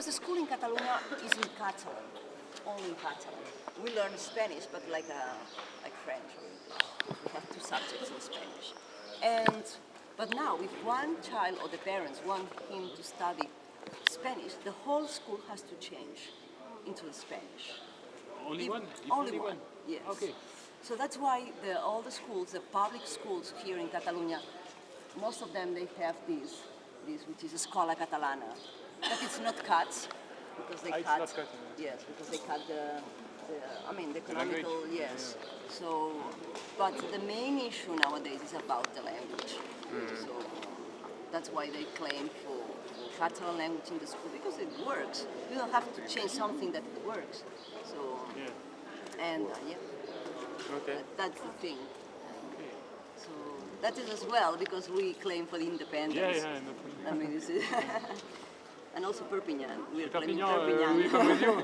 because the school in Catalonia is in Catalan, only in Catalan. We learn Spanish, but like French or English. We have two subjects in Spanish. But now, if one child or the parents want him to study Spanish, the whole school has to change into the Spanish. Only one? Only one, yes. Okay. So that's why all the schools, the public schools here in Catalonia, most of them, they have this which is Escola Catalana. But it's not cut, because they cut. It's not cut. Yes, because they cut the economical, yes. So, but the main issue nowadays is about the language. So that's why they claim for Catalan language in the school, because it works. You don't have to change something that it works. So, Okay. that's the thing. So that is as well because we claim for the independence. Yeah. I mean, it's, and also Perpignan. We're claiming Perpignan, we come with you.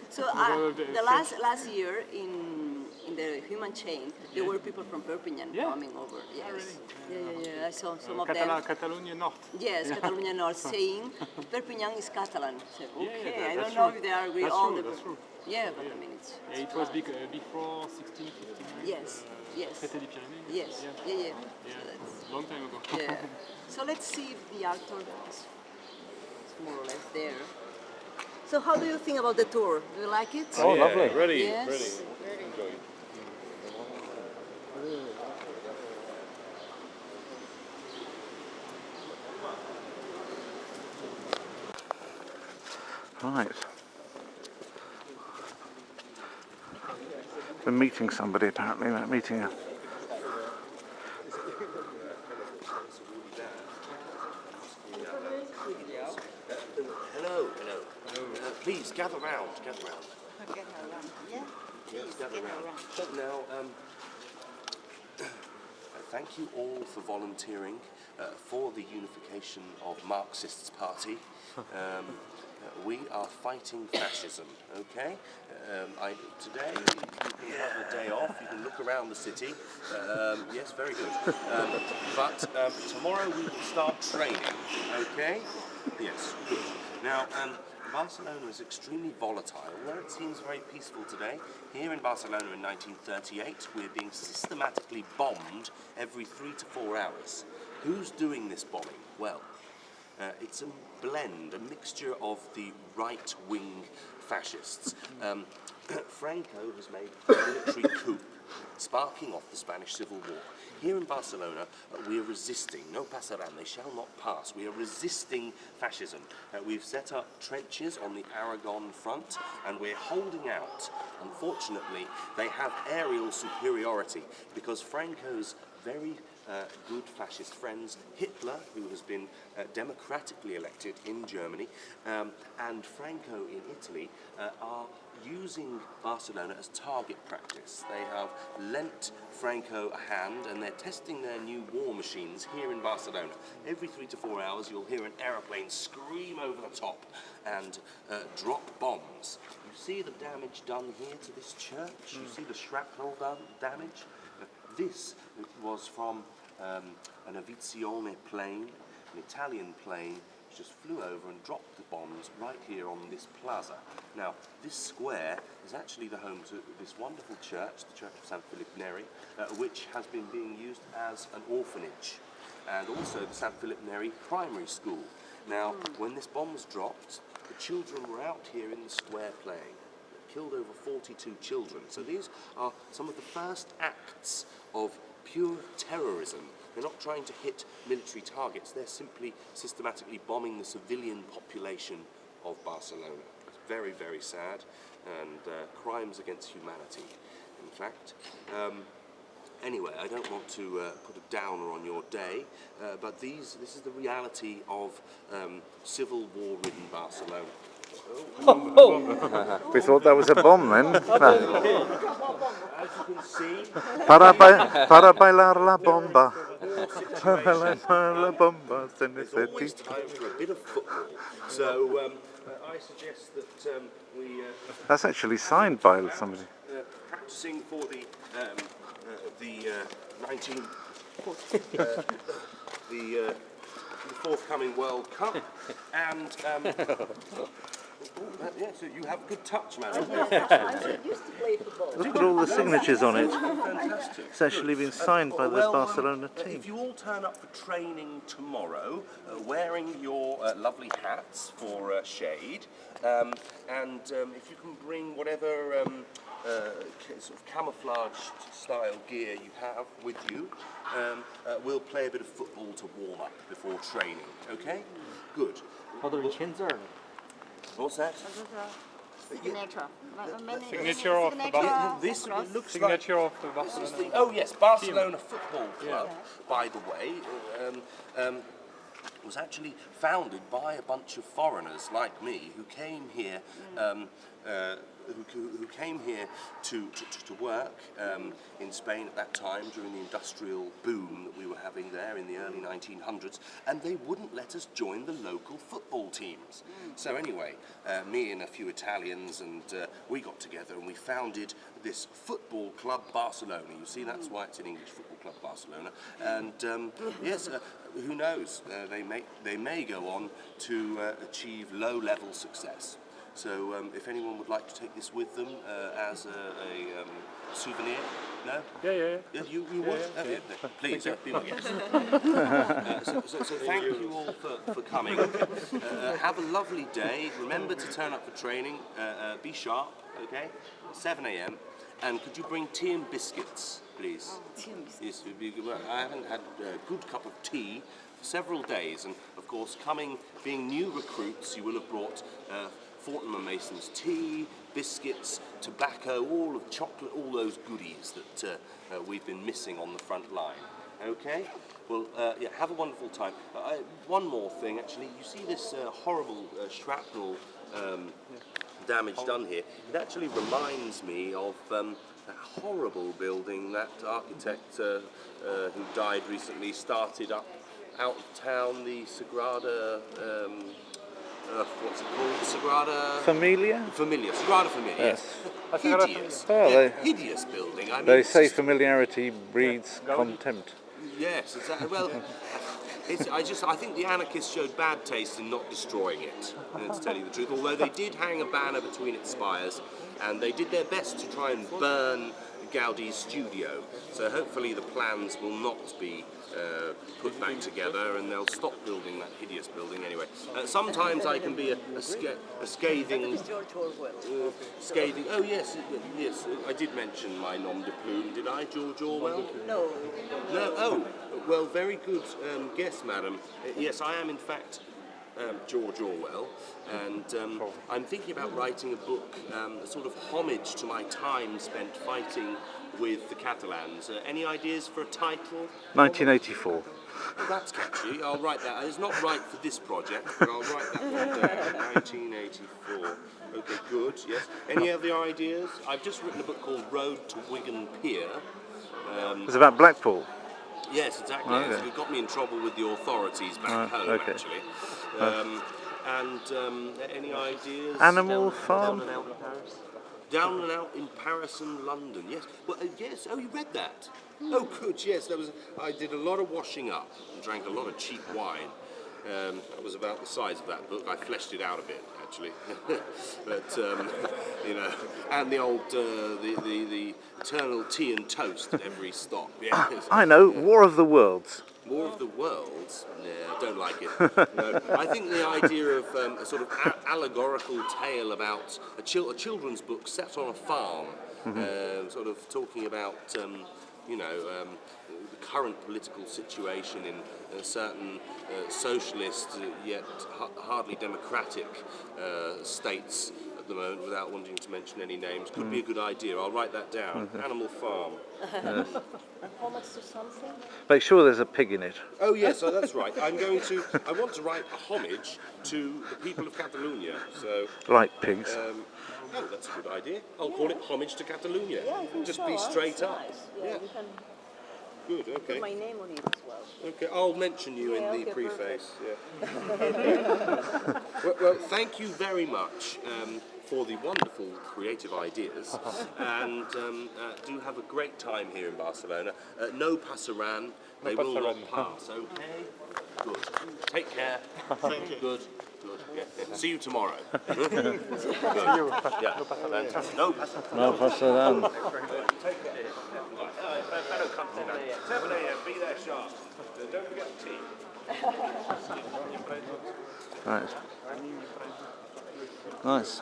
So the last year in the human chain, there were people from Perpignan coming over. Yes. Yeah. I saw some of them. Catalonia North. Yes, Catalonia North, saying Perpignan is Catalan. So, okay, yeah, I don't that's know true. if they are with That's all true, the. that's true. Yeah, but I mean it's. It was before 1659. Yes. Traité des Pyrénées. Yes. Yeah. So that's, Long time ago. yeah. So let's see if the actor is more or less there. So how do you think about the tour? Do you like it? Oh, lovely. Ready, Yes. ready. Enjoy. Right. We're meeting somebody apparently. We're meeting a... Hello. Please gather round. Yeah. Yes, gather round. Now, thank you all for volunteering for the unification of Marxists' party. We are fighting fascism, okay? Today, you can have a day off, you can look around the city. Yes, very good. But tomorrow we will start training, okay? Yes, good. Now, Barcelona is extremely volatile. Although it seems very peaceful today, here in Barcelona in 1938, we're being systematically bombed every 3 to 4 hours. Who's doing this bombing? Well, it's a blend, a mixture of the right-wing fascists. Franco has made a military coup, sparking off the Spanish Civil War. Here in Barcelona, we are resisting. No pasarán, they shall not pass. We are resisting fascism. We've set up trenches on the Aragon front, and we're holding out. Unfortunately, they have aerial superiority because Franco's very good fascist friends, Hitler, who has been democratically elected in Germany, and Franco in Italy, are using Barcelona as target practice. They have lent Franco a hand and they're testing their new war machines here in Barcelona. Every 3 to 4 hours you'll hear an aeroplane scream over the top and drop bombs. You see the damage done here to this church? You see the shrapnel damage? This was from an Aviazione plane, an Italian plane, which just flew over and dropped the bombs right here on this plaza. Now, this square is actually the home to this wonderful church, the Church of San Philip Neri, which has been being used as an orphanage, and also the San Philip Neri primary school. Now, when this bomb was dropped, the children were out here in the square playing. It killed over 42 children. So these are some of the first acts of pure terrorism. They're not trying to hit military targets, they're simply systematically bombing the civilian population of Barcelona. It's very, very sad, and crimes against humanity, in fact. Anyway, I don't want to put a downer on your day, but this is the reality of civil war-ridden Barcelona. We thought that was a bomb then. As you can see, Para bailar la bomba. Para situation. bailar la bomba. There's always time for a bit of football. So I suggest that we... That's actually signed by somebody. Practicing for the 19... the forthcoming World Cup. And yes, you have good touch, madam. I used to play football. Look at all the signatures on it. Fantastic. It's actually been signed by the Barcelona team. If you all turn up for training tomorrow, wearing your lovely hats for shade, and if you can bring whatever sort of camouflage style gear you have with you, we'll play a bit of football to warm up before training. Okay? Good. What's that? Signature. Signature of the Barcelona. This looks like. Signature of the Barcelona. Oh yes, Barcelona Football Club, by the way, was actually founded by a bunch of foreigners like me who came here, who came here to work in Spain at that time during the industrial boom that we were having there in the early 1900s, and they wouldn't let us join the local football teams. So anyway, me and a few Italians, and we got together and we founded this football club Barcelona. You see, that's why it's in English, Football Club Barcelona. And yes, who knows? They may go on to achieve low-level success. So if anyone would like to take this with them as a souvenir, no? Yeah. You would? Yeah. Please, be my guest. So thank you all for coming. Have a lovely day. Remember to turn up for training. Be sharp, okay? 7 a.m. And could you bring tea and biscuits, please? Tea and biscuits. Yes, it would be good. Well, I haven't had a good cup of tea for several days, and of course, being new recruits, you will have brought Fortnum & Mason's tea, biscuits, tobacco, all of chocolate, all those goodies that we've been missing on the front line. Okay? Well, yeah, have a wonderful time. One more thing, actually. You see this horrible shrapnel damage done here? It actually reminds me of that horrible building that architect who died recently started up out of town, the Sagrada... what's it called? The Sagrada... Familia? Sagrada Familia. Yes. Hideous. Oh, Hideous building. I mean, They it's say just- familiarity breeds contempt. Yes, exactly. Well, I think the anarchists showed bad taste in not destroying it, to tell you the truth. Although they did hang a banner between its spires, and they did their best to try and burn Gaudi's studio. So hopefully the plans will not be put back together, and they'll stop building that hideous building anyway. Sometimes I can be a scathing... It's George Orwell. Scathing... Oh yes, I did mention my nom de plume, did I, George Orwell? No. No, oh, well, very good guess, madam. Yes, I am in fact George Orwell, and I'm thinking about writing a book, a sort of homage to my time spent fighting with the Catalans. Any ideas for a title? 1984. Oh, that's catchy. I'll write that. It's not right for this project, but I'll write that one down. 1984. Okay, good, yes. Any other ideas? I've just written a book called Road to Wigan Pier. It's about Blackpool. Yes, exactly. Okay. Yes. It got me in trouble with the authorities back home, okay. actually. Any ideas? Animal Farm? Down and out in Paris. Down and out in Paris and London. Yes. Well, yes. Oh, you read that? Oh, good. Yes, I did a lot of washing up and drank a lot of cheap wine. That was about the size of that book. I fleshed it out a bit, actually. But you know, and the old the eternal tea and toast at every stop. Yes. I know, War of the Worlds. War of the Worlds? No, don't like it. No. I think the idea of a sort of allegorical tale about a children's book set on a farm, sort of talking about, you know, the current political situation in certain socialist yet hardly democratic states at the moment, without wanting to mention any names, could be a good idea. I'll write that down. Animal Farm. Homage to something? Make sure there's a pig in it. Oh yes, that's right. I want to write a homage to the people of Catalonia. So, Like pigs. oh, that's a good idea. I'll call it Homage to Catalonia. Yeah, I think Just so. be straight It's up. nice. Yeah, you can Good. Okay. put my name on it as well. Okay. I'll mention you Yeah, in the okay, preface. Yeah. well, thank you very much for the wonderful creative ideas, and do have a great time here in Barcelona. No pasaran, They No will passa not red. pass, okay? Good. Take care. Thank you. Good. Good. Yeah. See you tomorrow. Good. Yeah. Fantastic. No, No passa down. take care. Right. Fellow come 7 a.m. Be there sharp. Don't forget the tea. Nice. Nice.